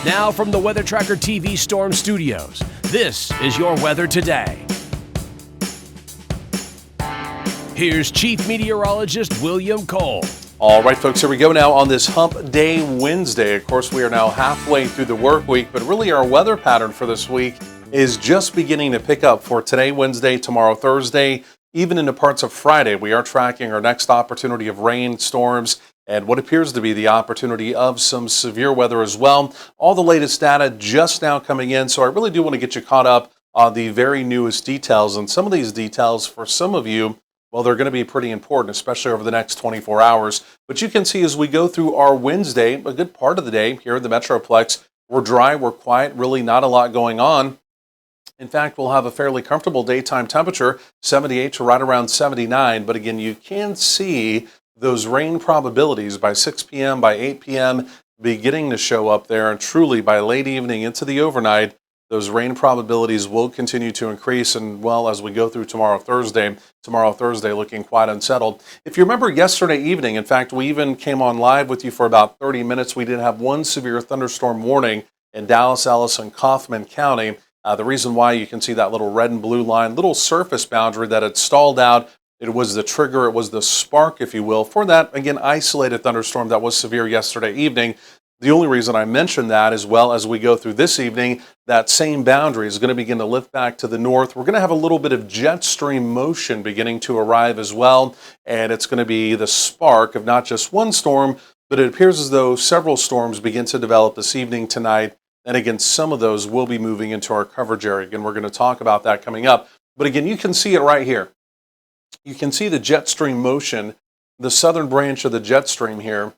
Now from the Weather Tracker TV Storm Studios, this is your weather today. Here's Chief Meteorologist William Cole. All right, folks, here we go now on this Hump Day Wednesday. Of course, we are now halfway through the work week, but really our weather pattern for this week is just beginning to pick up for today, Wednesday, tomorrow, Thursday, even into parts of Friday. We are tracking our next opportunity of rain, storms, and what appears to be the opportunity of some severe weather as well. All the latest data just now coming in, so I really do want to get you caught up on the very newest details. And some of these details, for some of you, well, they're going to be pretty important, especially over the next 24 hours. But you can see as we go through our Wednesday, a good part of the day here in the Metroplex, we're dry, we're quiet, really not a lot going on. In fact, we'll have a fairly comfortable daytime temperature, 78 to right around 79. But again, you can see those rain probabilities by 6 p.m., by 8 p.m. beginning to show up there. And truly, by late evening into the overnight, those rain probabilities will continue to increase. And, well, as we go through tomorrow, Thursday looking quite unsettled. If you remember yesterday evening, in fact, we even came on live with you for about 30 minutes. We did have one severe thunderstorm warning in Dallas, Ellis, and Kaufman County. The reason why you can see that little red and blue line, little surface boundary that had stalled out. It was the trigger, it was the spark, if you will, for that, again, isolated thunderstorm that was severe yesterday evening. The only reason I mention that, as well as we go through this evening, that same boundary is going to begin to lift back to the north. We're going to have a little bit of jet stream motion beginning to arrive as well, and it's going to be the spark of not just one storm, but it appears as though several storms begin to develop this evening, tonight, and again, some of those will be moving into our coverage area. Again, we're going to talk about that coming up. But again, you can see it right here. You can see the jet stream motion, the southern branch of the jet stream here.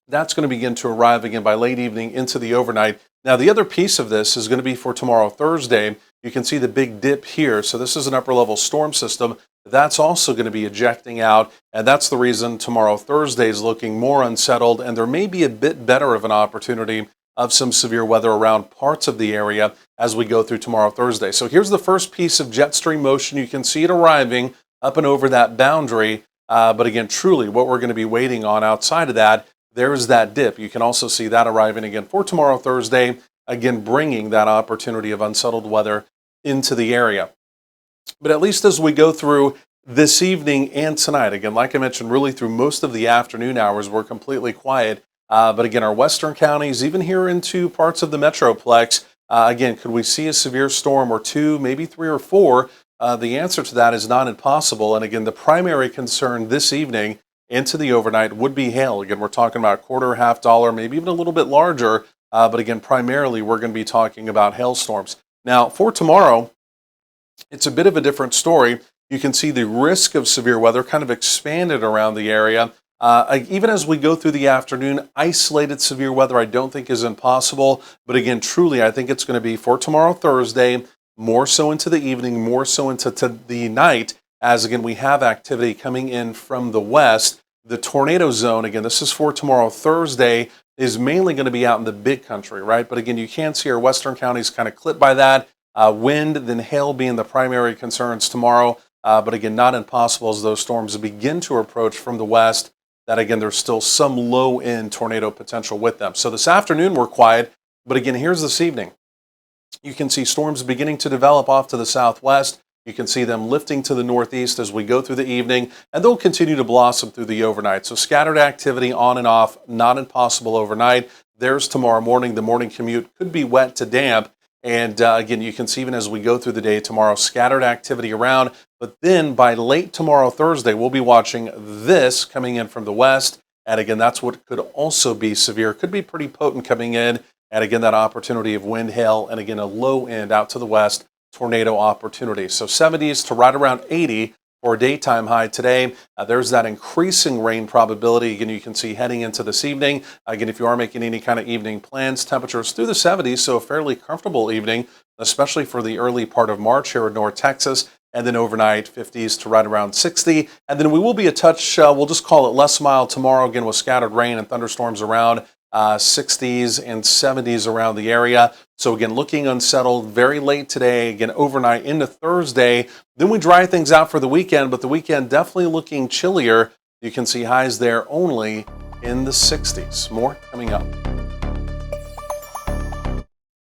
That's going to begin to arrive again by late evening into the overnight. Now, the other piece of this is going to be for tomorrow, Thursday. You can see the big dip here. So this is an upper level storm system. That's also going to be ejecting out. And that's the reason tomorrow, Thursday is looking more unsettled. And there may be a bit better of an opportunity of some severe weather around parts of the area as we go through tomorrow, Thursday. So here's the first piece of jet stream motion. You can see it arriving up and over that boundary. But again, truly what we're going to be waiting on outside of that, there's that dip. You can also see that arriving again for tomorrow, Thursday, again, bringing that opportunity of unsettled weather into the area. But at least as we go through this evening and tonight, again, like I mentioned, really through most of the afternoon hours, we're completely quiet. But again, our western counties, even here into parts of the Metroplex, again, could we see a severe storm or two, maybe 3 or 4? The answer to that is not impossible. And again, the primary concern this evening into the overnight would be hail. Again, we're talking about quarter, half dollar, maybe even a little bit larger. But again, primarily we're going to be talking about hailstorms. Now, for tomorrow, it's a bit of a different story. You can see the risk of severe weather kind of expanded around the area. Even as we go through the afternoon, isolated severe weather I don't think is impossible. But again, truly, I think it's going to be for tomorrow, Thursday, more so into the evening, more so into the night, as again, we have activity coming in from the west. The tornado zone, again, this is for tomorrow, Thursday, is mainly going to be out in the big country, right? But again, you can see our western counties kind of clipped by that. Wind, then hail being the primary concerns tomorrow. But again, not impossible as those storms begin to approach from the west. That again, there's still some low-end tornado potential with them. So this afternoon we're quiet, but again, here's this evening. You can see storms beginning to develop off to the southwest. You can see them lifting to the northeast as we go through the evening, and they'll continue to blossom through the overnight. So scattered activity on and off, not impossible overnight. There's tomorrow morning. The morning commute could be wet to damp. And again, you can see even as we go through the day tomorrow, scattered activity around. But then by late tomorrow, Thursday, we'll be watching this coming in from the west. And again, that's what could also be severe. Could be pretty potent coming in. And again, that opportunity of wind, hail, and again, a low end out to the west tornado opportunity. So 70s to right around 80 for a daytime high today. There's that increasing rain probability. Again, you can see heading into this evening. Again, if you are making any kind of evening plans, temperatures through the 70s, so a fairly comfortable evening, especially for the early part of March here in North Texas. And then overnight, 50s to right around 60. And then we will be a touch, we'll just call it less mild tomorrow, again, with scattered rain and thunderstorms around. 60s and 70s around the area. So again, looking unsettled very late today, again, overnight into Thursday. Then we dry things out for the weekend, but the weekend definitely looking chillier. You can see highs there only in the 60s. More coming up.